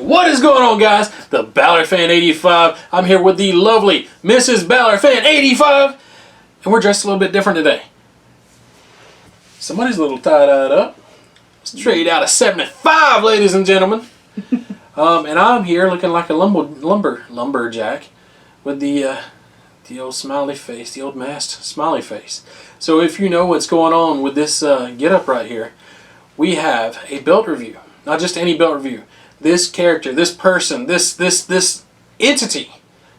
What is going on, guys? The Balor Fan 85. I'm here with the lovely Mrs. Balor Fan 85. And we're dressed a little bit different today. Somebody's a little tie-dyed up. Straight out of 75, ladies and gentlemen. And I'm here looking like a lumberjack with the old smiley face, the old masked smiley face. So if you know what's going on with this get-up right here, we have a belt review. Not just any belt review. This character, this person, this entity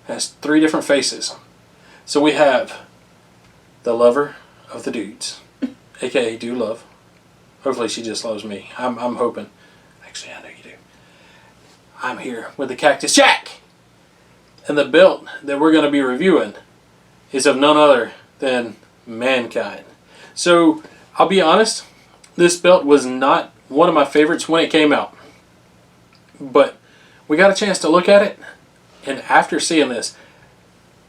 has 3 different faces. So we have the lover of the dudes, aka Do Love. Hopefully she just loves me. I'm hoping. Actually, I know you do. I'm here with the Cactus Jack. And the belt that we're going to be reviewing is of none other than Mankind. So, I'll be honest, this belt was not one of my favorites when it came out. But we got a chance to look at it, and after seeing this,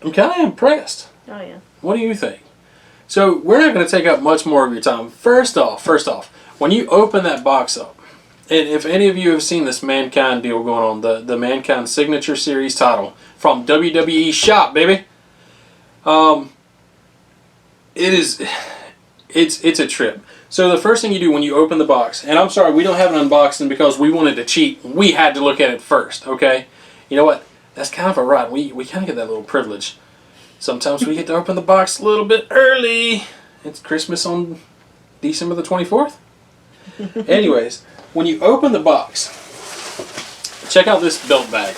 I'm kind of impressed. Oh yeah. What do you think? So, we're not going to take up much more of your time. First off, when you open that box up, and if any of you have seen this Mankind deal going on, the Mankind Signature Series title from WWE Shop, baby. It's a trip. So the first thing you do when you open the box, and I'm sorry we don't have an unboxing because we wanted to cheat. We had to look at it first, okay? You know what? That's kind of a right. We kind of get that little privilege. Sometimes we get to open the box a little bit early. It's Christmas on December the 24th. Anyways, when you open the box, check out this belt bag.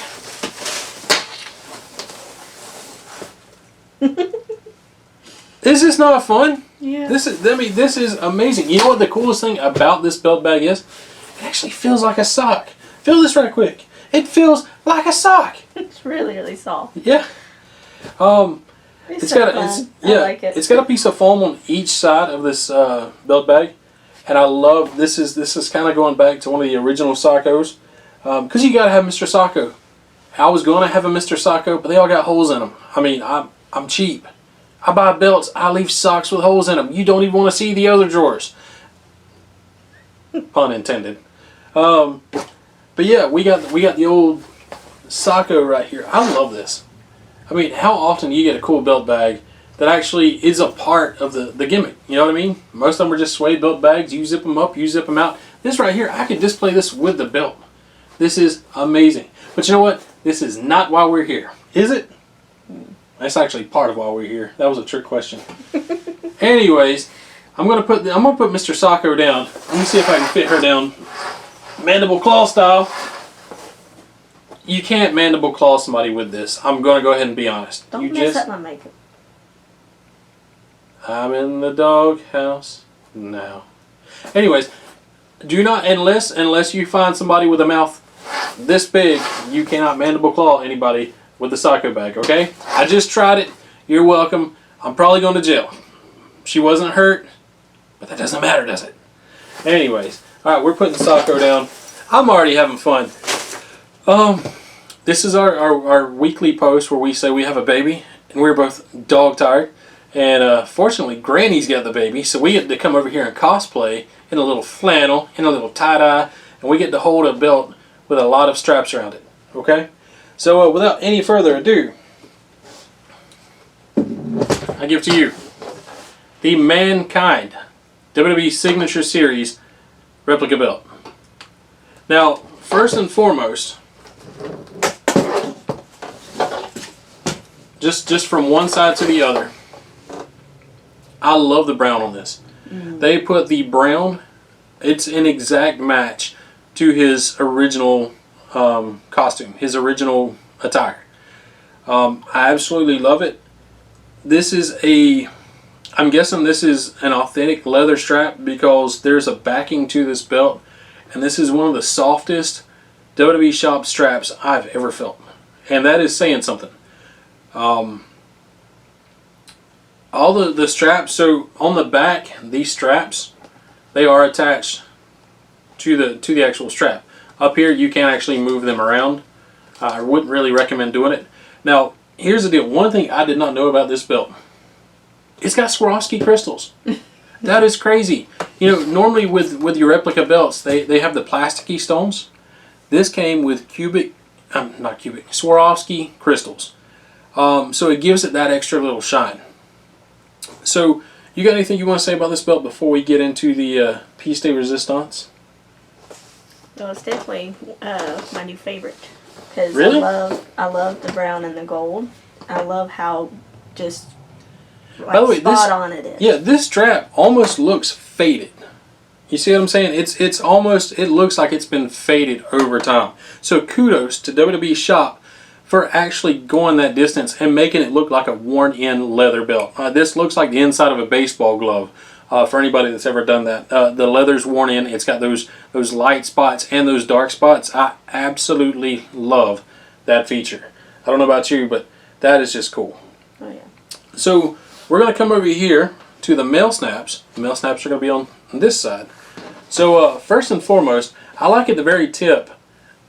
Is this not fun? Yeah. This is amazing. You know what the coolest thing about this belt bag is? It actually feels like a sock. Feel this right quick. It feels like a sock. It's really soft. Yeah. It's got I like it. It's got a piece of foam on each side of this belt bag, and I love this is kind of going back to one of the original Sockos, because you gotta have Mr. Socko. I was gonna have a Mr. Socko, but they all got holes in them. I mean, I'm cheap. I buy belts. I leave socks with holes in them. You don't even want to see the other drawers. Pun intended. But yeah, we got the old Socko right here. I love this. I mean, how often do you get a cool belt bag that actually is a part of the gimmick? You know what I mean? Most of them are just suede belt bags. You zip them up, you zip them out. This right here, I can display this with the belt. This is amazing. But you know what? This is not why we're here. Is it? That's actually part of why we're here. That was a trick question. Anyways, I'm gonna put Mr. Socko down. Let me see if I can fit her down, mandible claw style. You can't mandible claw somebody with this. I'm gonna go ahead and be honest. Don't mess up my makeup. I'm in the doghouse now. Anyways, do not unless you find somebody with a mouth this big, you cannot mandible claw anybody with the Socko bag, okay? I just tried it. You're welcome. I'm probably going to jail. She wasn't hurt, but that doesn't matter, does it? Anyways, alright, we're putting Socko down. I'm already having fun. This is our weekly post where we say we have a baby, and we're both dog tired. And fortunately, Granny's got the baby, so we get to come over here and cosplay in a little flannel, in a little tie-dye, and we get to hold a belt with a lot of straps around it, okay? So without any further ado, I give to you the Mankind WWE Signature Series replica belt. Now, first and foremost, just from one side to the other, I love the brown on this. They put the brown, it's an exact match to his original costume, his original attire. I absolutely love it. This is I'm guessing this is an authentic leather strap because there's a backing to this belt, and this is one of the softest WWE Shop straps I've ever felt, and that is saying something. All the straps, so on the back, these straps, they are attached to the actual strap. Up here, you can actually move them around. I wouldn't really recommend doing it. Now, here's the deal. One thing I did not know about this belt. It's got Swarovski crystals. That is crazy. You know, normally with your replica belts, they have the plasticky stones. This came with Swarovski crystals. So it gives it that extra little shine. So you got anything you want to say about this belt before we get into the piece de resistance? Well, it's definitely my new favorite. Because really? I love the brown and the gold. I love how just like, by the way, spot on it is. Yeah, this strap almost looks faded. You see what I'm saying? It's almost, it looks like it's been faded over time. So kudos to WWE Shop for actually going that distance and making it look like a worn-in leather belt. This looks like the inside of a baseball glove for anybody that's ever done that. The leather's worn in. It's got those light spots and those dark spots. I absolutely love that feature. I don't know about you, but that is just cool. Oh yeah. So we're going to come over here to the male snaps. The male snaps are going to be on this side. So first and foremost, I like at the very tip.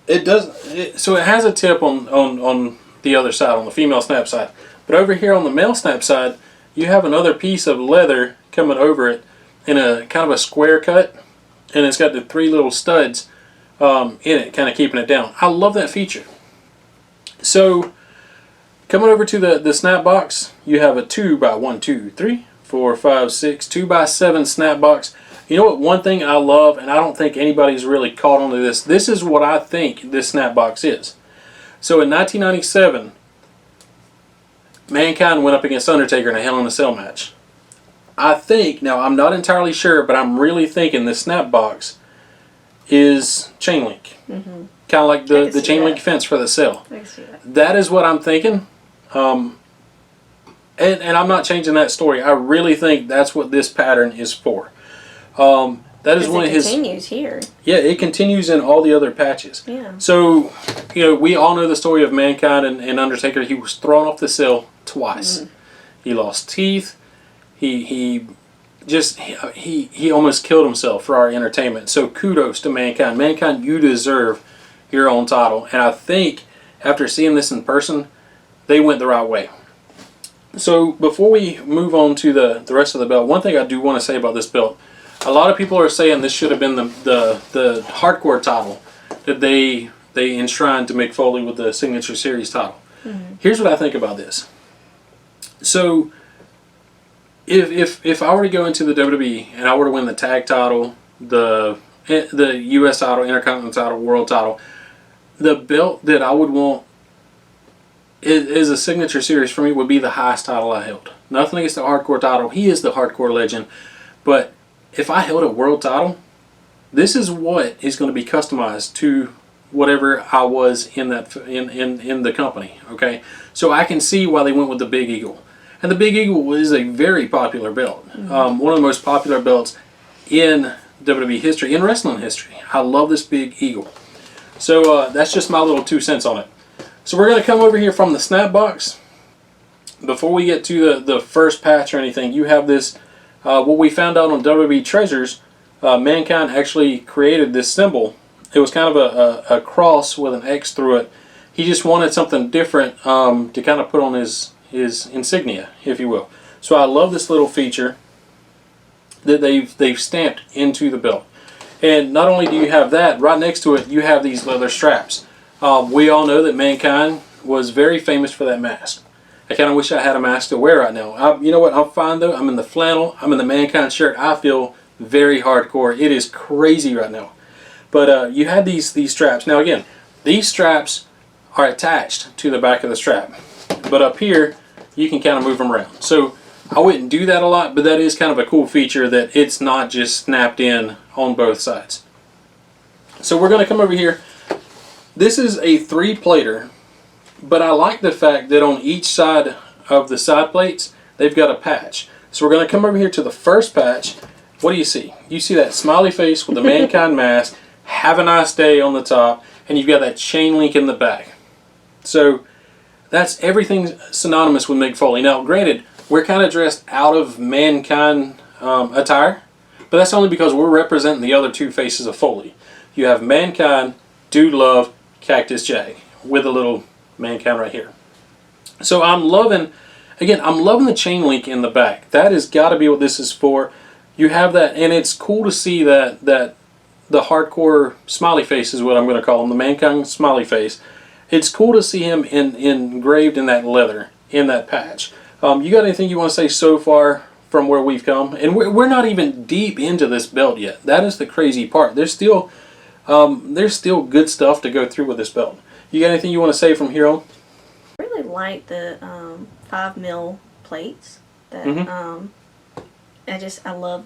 So it has a tip on the other side, on the female snap side. But over here on the male snap side, you have another piece of leather coming over it in a kind of a square cut, and it's got the 3 little studs in it, kind of keeping it down. I love that feature. So coming over to the snap box, you have a 2 by 1, 2, 3, 4, 5, 6, 2 by 7 snap box. You know what, one thing I love, and I don't think anybody's really caught on to this, this is what I think this snap box is. So in 1997, Mankind went up against Undertaker in a Hell in a Cell match. I think, now I'm not entirely sure, but I'm really thinking the snap box is chain link. Mm-hmm. Kind of like the chain link fence for the cell. I can see that. That is what I'm thinking. And I'm not changing that story. I really think that's what this pattern is for. That is one of his. It continues here. Yeah, it continues in all the other patches. Yeah. So, you know, we all know the story of Mankind and Undertaker. He was thrown off the cell twice. Mm-hmm. He lost teeth. He almost killed himself for our entertainment. So kudos to Mankind. Mankind, you deserve your own title. And I think after seeing this in person, they went the right way. So before we move on to the rest of the belt, one thing I do want to say about this belt. A lot of people are saying this should have been the hardcore title that they enshrined to Mick Foley with the Signature Series title. Mm-hmm. Here's what I think about this. So if I were to go into the WWE and I were to win the tag title, the U.S. title, Intercontinental title, World title, the belt that I would want is a Signature Series for me would be the highest title I held. Nothing against the hardcore title. He is the hardcore legend, but if I held a world title, this is what is going to be customized to whatever I was in that in the company. Okay, so I can see why they went with the Big Eagle, and the Big Eagle is a very popular belt, one of the most popular belts in WWE history, in wrestling history. I love this Big Eagle. So that's just my little 2 cents on it. So we're going to come over here from the snap box. Before we get to the first patch or anything, you have this. What we found out on WWE Treasures, Mankind actually created this symbol. It was kind of a cross with an X through it. He just wanted something different to kind of put on his insignia, if you will. So I love this little feature that they've stamped into the belt. And not only do you have that, right next to it you have these leather straps. We all know that Mankind was very famous for that mask. I kind of wish I had a mask to wear right now. You know what? I'm fine though. I'm in the flannel. I'm in the Mankind shirt. I feel very hardcore. It is crazy right now. But you had these straps. Now again, these straps are attached to the back of the strap. But up here, you can kind of move them around. So I wouldn't do that a lot, but that is kind of a cool feature that it's not just snapped in on both sides. So we're going to come over here. This is a 3-plater. But I like the fact that on each side of the side plates, they've got a patch. So we're going to come over here to the first patch. What do you see? You see that smiley face with the Mankind mask, have a nice day on the top, and you've got that chain link in the back. So that's everything synonymous with Mick Foley. Now, granted, we're kind of dressed out of Mankind attire, but that's only because we're representing the other 2 faces of Foley. You have Mankind, Dude Love, Cactus Jack, with a little Mankind right here. So I'm loving the chain link in the back. That has got to be what this is for. You have that, and it's cool to see that the hardcore smiley face is what I'm going to call him, the Mankind smiley face. It's cool to see him engraved in that leather, in that patch. You got anything you want to say so far from where we've come? And we're not even deep into this belt yet. That is the crazy part. There's still good stuff to go through with this belt. You got anything you want to say from here on? I really like the 5mm plates. That I love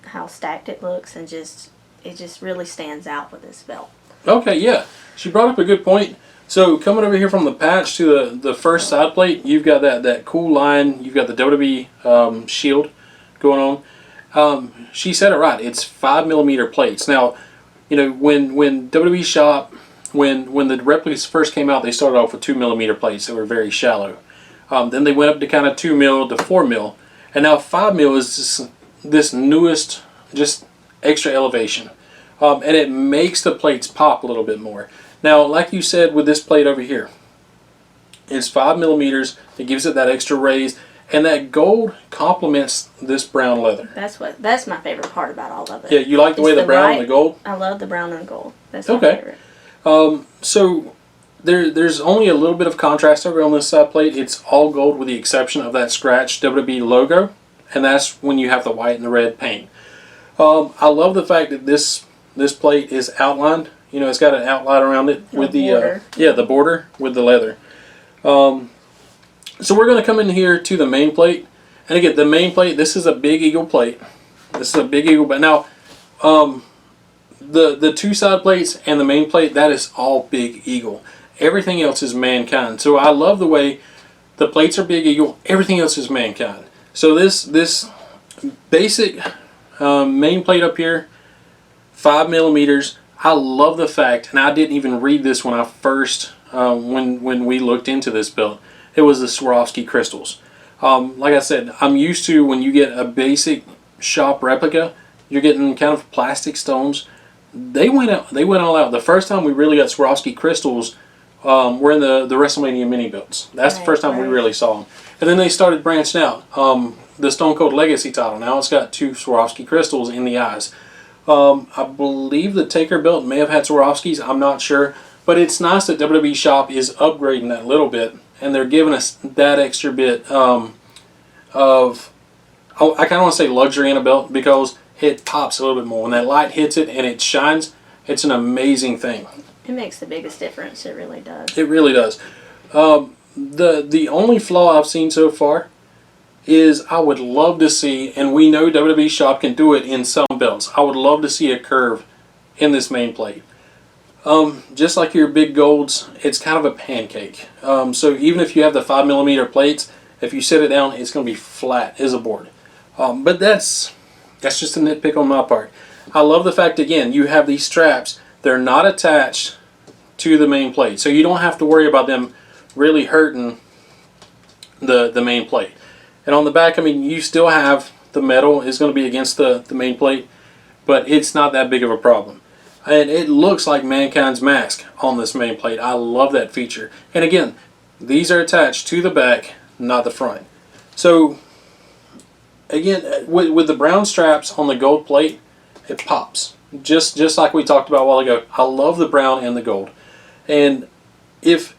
how stacked it looks, and it just really stands out with this belt. Okay, yeah, she brought up a good point. So coming over here from the patch to the first side plate, you've got that cool line. You've got the WWE shield going on. She said it right. It's 5mm plates. Now, you know, when WWE Shop, when the replicas first came out, they started off with 2mm plates that were very shallow. Then they went up to kind of 2mm to 4mm, and now 5mm is just this newest, just extra elevation, and it makes the plates pop a little bit more. Now, like you said with this plate over here, it's 5mm. It gives it that extra raise, and that gold complements this brown leather. That's my favorite part about all of it. Yeah, you like the way the brown and the gold? I love the brown and the gold. That's my favorite. So there's only a little bit of contrast over on this side plate. It's all gold with the exception of that scratched WWE logo, and that's when you have the white and the red paint. I love the fact that this plate is outlined. You know, it's got an outline around it with the border. The border with the leather. So we're going to come in here to the main plate, and again, the main plate. This is a Big Eagle plate. This is a Big Eagle, but now the two side plates and the main plate, that is all Big Eagle. Everything else is Mankind. So I love the way the plates are Big Eagle. Everything else is Mankind. So this basic main plate up here, 5mm. I love the fact, and I didn't even read this when I first, when we looked into this belt, it was the Swarovski crystals. Like I said, I'm used to when you get a basic shop replica, you're getting kind of plastic stones. They went all out. The first time we really got Swarovski crystals were in the WrestleMania mini belts. That's the first time we really saw them. And then they started branching out. The Stone Cold Legacy title, now it's got 2 Swarovski crystals in the eyes. I believe the Taker belt may have had Swarovskis, I'm not sure. But it's nice that WWE Shop is upgrading that a little bit, and they're giving us that extra bit of, I kind of want to say luxury in a belt, because it pops a little bit more. When that light hits it and it shines, it's an amazing thing. It makes the biggest difference, it really does. It really does. The only flaw I've seen so far is I would love to see, and we know WWE Shop can do it in some belts, I would love to see a curve in this main plate. Just like your big golds, it's kind of a pancake. So even if you have the 5mm plates, if you sit it down, it's going to be flat as a board. But that's just a nitpick on my part. I love the fact, again, you have these straps. They're not attached to the main plate, so you don't have to worry about them really hurting the main plate. And on the back, I mean, you still have the metal is going to be against the main plate, but it's not that big of a problem. And it looks like Mankind's mask on this main plate. I love that feature. And again, these are attached to the back, not the front. So again, with the brown straps on the gold plate, it pops. Just like we talked about a while ago. I love the brown and the gold. And if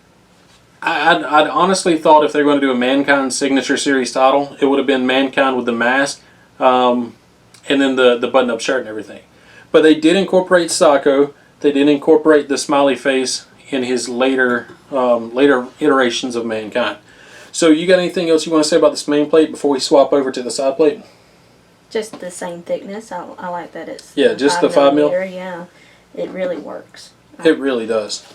I'd honestly thought if they're going to do a Mankind Signature Series title, it would have been Mankind with the mask, and then the button-up shirt and everything. But they did incorporate Sacco. They did incorporate the smiley face in his later iterations of Mankind. So you got anything else you want to say about this main plate before we swap over to the side plate? Just the same thickness. I like that it's just the 5mm. Yeah, it really works. It really does.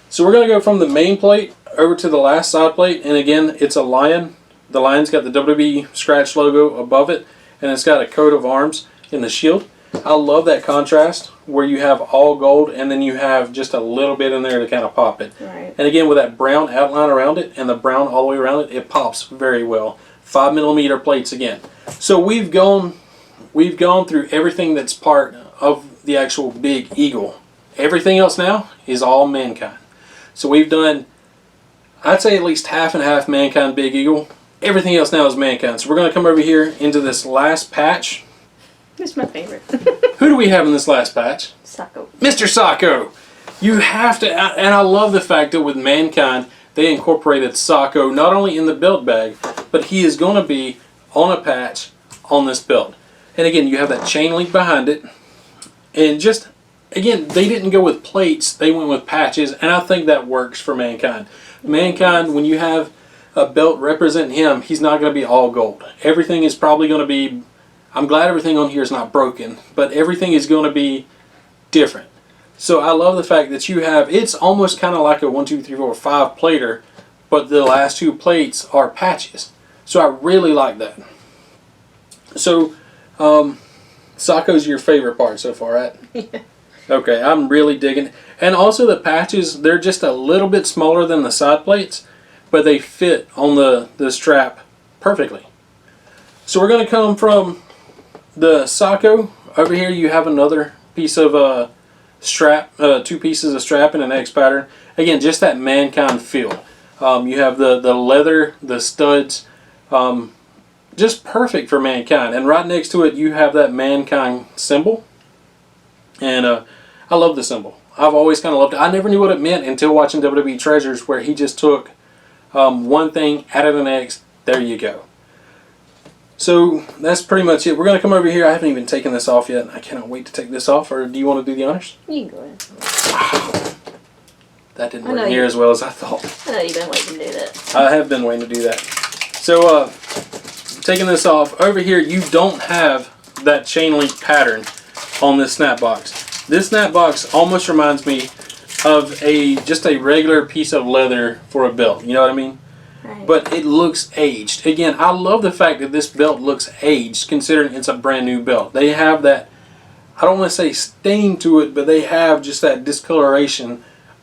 So we're going to go from the main plate over to the last side plate, and again, it's a lion. The lion's got the WWE scratch logo above it, and it's got a coat of arms in the shield. I love that contrast where you have all gold and then you have just a little bit in there to kind of pop it. Right. And again, with that brown outline around it and the brown all the way around it, it pops very well. 5mm plates again. So we've gone through everything that's part of the actual Big Eagle. Everything else now is all Mankind. So we've done, I'd say at least half and half Mankind Big Eagle. Everything else now is Mankind. So we're going to come over here into this last patch. It's my favorite. Who do we have in this last patch? Sacco. Mr. Sacco. You have to, and I love the fact that with Mankind, they incorporated Sacco not only in the build bag, but he is going to be on a patch on this build. And again, you have that chain link behind it. And just, again, they didn't go with plates, they went with patches, and I think that works for Mankind. Mankind, when you have a belt representing him, he's not going to be all gold. Everything is probably going to be, I'm glad everything on here is not broken, but everything is going to be different. So I love the fact that you have, it's almost kind of like a 1, 2, 3, 4, 5 plater, but the last 2 plates are patches. So I really like that. So, Sacco's your favorite part so far, right? Yeah. Okay, I'm really digging it. And also the patches, they're just a little bit smaller than the side plates, but they fit on the strap perfectly. So we're going to come from the Sacco. Over here you have another piece of strap, 2 pieces of strap in an X pattern. Again, just that Mankind feel. You have the leather, the studs, just perfect for Mankind. And right next to it you have that Mankind symbol. And I love the symbol. I've always kind of loved it. I never knew what it meant until watching WWE Treasures, where he just took one thing, added an X, there you go. So that's pretty much it. We're going to come over here. I haven't even taken this off yet. I cannot wait to take this off. Or do you want to do the honors? You can go ahead. Wow. That didn't work near as well as I thought. I know you've been waiting to do that. I have been waiting to do that. So taking this off, over here you don't have that chain link pattern on this snap box. This snap box almost reminds me of just a regular piece of leather for a belt. You know what I mean? Right. But it looks aged. Again, I love the fact that this belt looks aged, considering it's a brand new belt. They have that, I don't want to say stain to it, but they have just that discoloration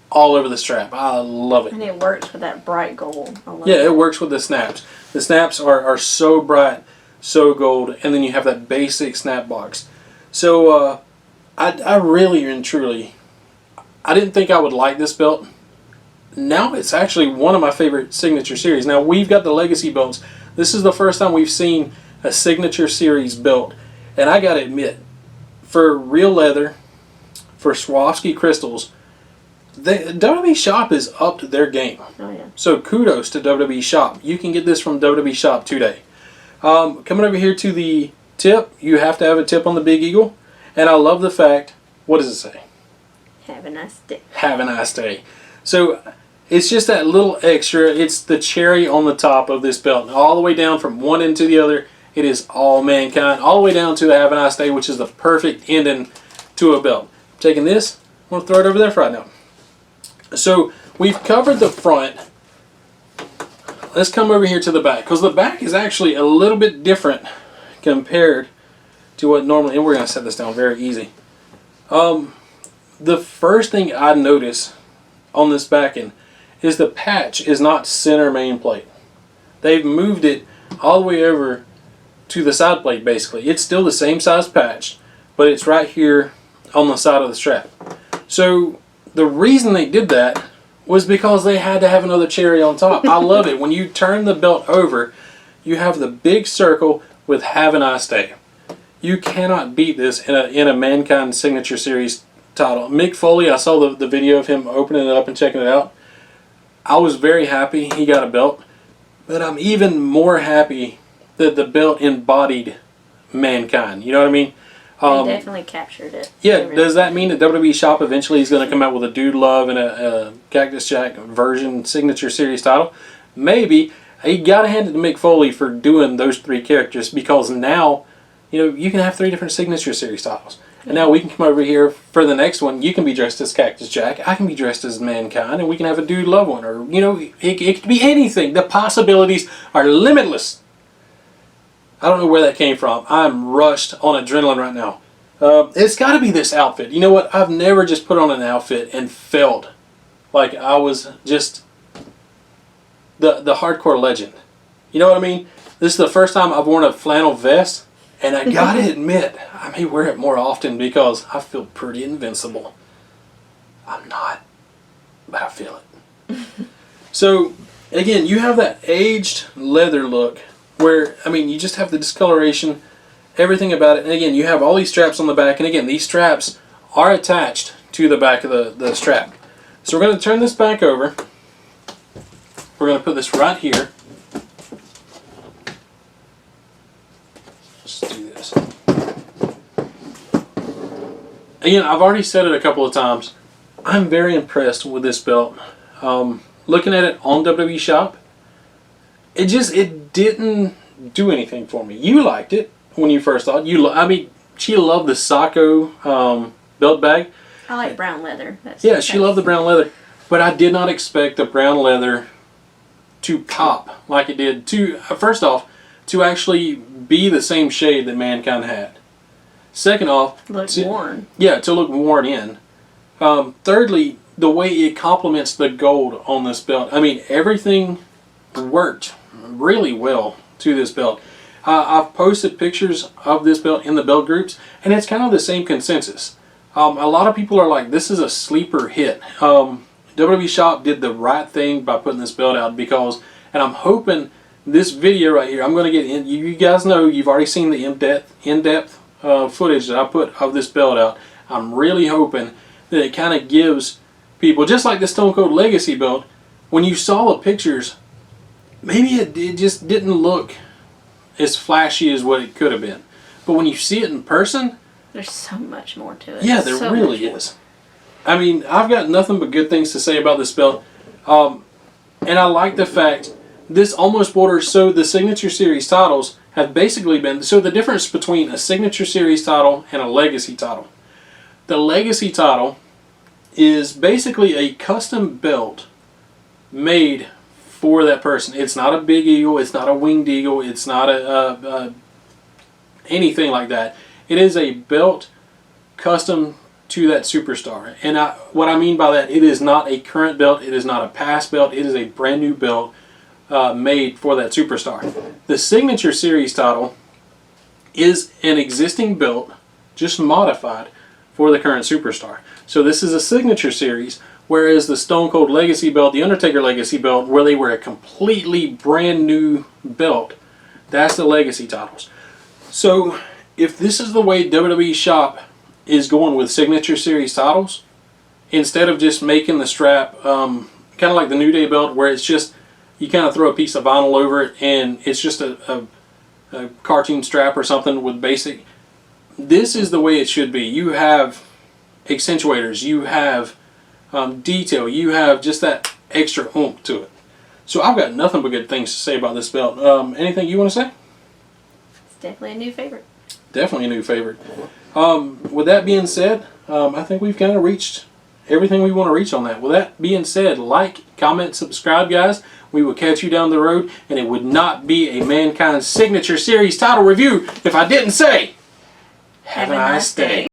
all over the strap. I love it. And it works with that bright gold. I love Yeah, it works with the snaps. The snaps are so bright, so gold, and then you have that basic snap box. So I really and truly, I didn't think I would like this belt. Now it's actually one of my favorite Signature Series. Now we've got the Legacy belts. This is the first time we've seen a Signature Series belt. And I gotta admit, for real leather, for Swarovski crystals, the WWE Shop is up to their game. Oh yeah. So kudos to WWE Shop. You can get this from WWE Shop today. Coming over here to the tip, you have to have a tip on the Big Eagle. And I love the fact, what does it say? Have a nice day. Have a nice day. So it's just that little extra. It's the cherry on the top of this belt. All the way down from one end to the other, it is all Mankind. All the way down to have a nice day, which is the perfect ending to a belt. I'm taking this, I'm going to throw it over there for right now. So we've covered the front. Let's come over here to the back, because the back is actually a little bit different compared to what normally, and we're going to set this down very easy. The first thing I notice on this backing is the patch is not center main plate. They've moved it all the way over to the side plate basically. It's still the same size patch, but it's right here on the side of the strap. So the reason they did that was because they had to have another cherry on top. I love it. When you turn the belt over, you have the big circle with Have a Nice Day. You cannot beat this in a Mankind Signature Series title. Mick Foley, I saw the video of him opening it up and checking it out. I was very happy he got a belt, but I'm even more happy that the belt embodied Mankind. You know what I mean? They definitely captured it. Yeah, does that mean that WWE Shop eventually is going to come out with a Dude Love and a Cactus Jack version Signature Series title? Maybe. You got to hand it to Mick Foley for doing those 3 characters, because now, you know, you can have 3 different Signature Series titles. And now we can come over here for the next one. You can be dressed as Cactus Jack. I can be dressed as Mankind. And we can have a Dude Love one. Or, you know, it could be anything. The possibilities are limitless. I don't know where that came from. I'm rushed on adrenaline right now. It's got to be this outfit. You know what? I've never just put on an outfit and felt like I was just the hardcore legend. You know what I mean? This is the first time I've worn a flannel vest. And I gotta admit, I may wear it more often because I feel pretty invincible. I'm not, but I feel it. So, again, you have that aged leather look where, I mean, you just have the discoloration everything about it. And again, you have all these straps on the back. And again, these straps are attached to the back of the strap. So we're going to turn this back over. We're going to put this right here. Let's do this. Again, I've already said it a couple of times. I'm very impressed with this belt. Looking at it on WWE Shop, it didn't do anything for me. You liked it when you first saw it. I mean, she loved the Sacco belt bag. I like brown leather. She loved the brown leather, but I did not expect the brown leather to pop like it did. First off, to actually be the same shade that Mankind had. Second off, look worn. Yeah, to look worn in. Thirdly, the way it complements the gold on this belt. I mean, everything worked really well to this belt. I've posted pictures of this belt in the belt groups, and it's kind of the same consensus. A lot of people are like, this is a sleeper hit. WWE Shop did the right thing by putting this belt out because, and I'm hoping this video right here, I'm going to get in. You guys know, you've already seen the in-depth footage that I put of this belt out. I'm really hoping that it kind of gives people, just like the Stone Cold Legacy belt, when you saw the pictures, maybe it just didn't look as flashy as what it could have been. But when you see it in person, there's so much more to it. Yeah, there really is. I mean, I've got nothing but good things to say about this belt. And I like the fact this almost borders, so the Signature Series titles have basically been, so the difference between a Signature Series title and a Legacy title. The Legacy title is basically a custom belt made for that person. It's not a big eagle, it's not a winged eagle, it's not anything like that. It is a belt custom to that superstar. And what I mean by that, it is not a current belt, it is not a past belt, it is a brand new belt made for that superstar. The Signature Series title is an existing belt, just modified for the current superstar. So this is a Signature Series, whereas the Stone Cold Legacy belt, the Undertaker Legacy belt, where they were a completely brand new belt, that's the Legacy titles. So if this is the way WWE Shop is going with Signature Series titles, instead of just making the strap kind of like the New Day belt, where it's just, you kind of throw a piece of vinyl over it and it's just a cartoon strap or something with basic, this is the way it should be. You have accentuators, you have detail, you have just that extra oomph to it. So I've got nothing but good things to say about this belt. Anything you want to say? It's definitely a new favorite. Definitely a new favorite. With that being said, I think we've kind of reached everything we want to reach on that. With that being said, like, comment, subscribe, guys. We will catch you down the road, and it would not be a Mankind Signature Series title review if I didn't say, have a nice day.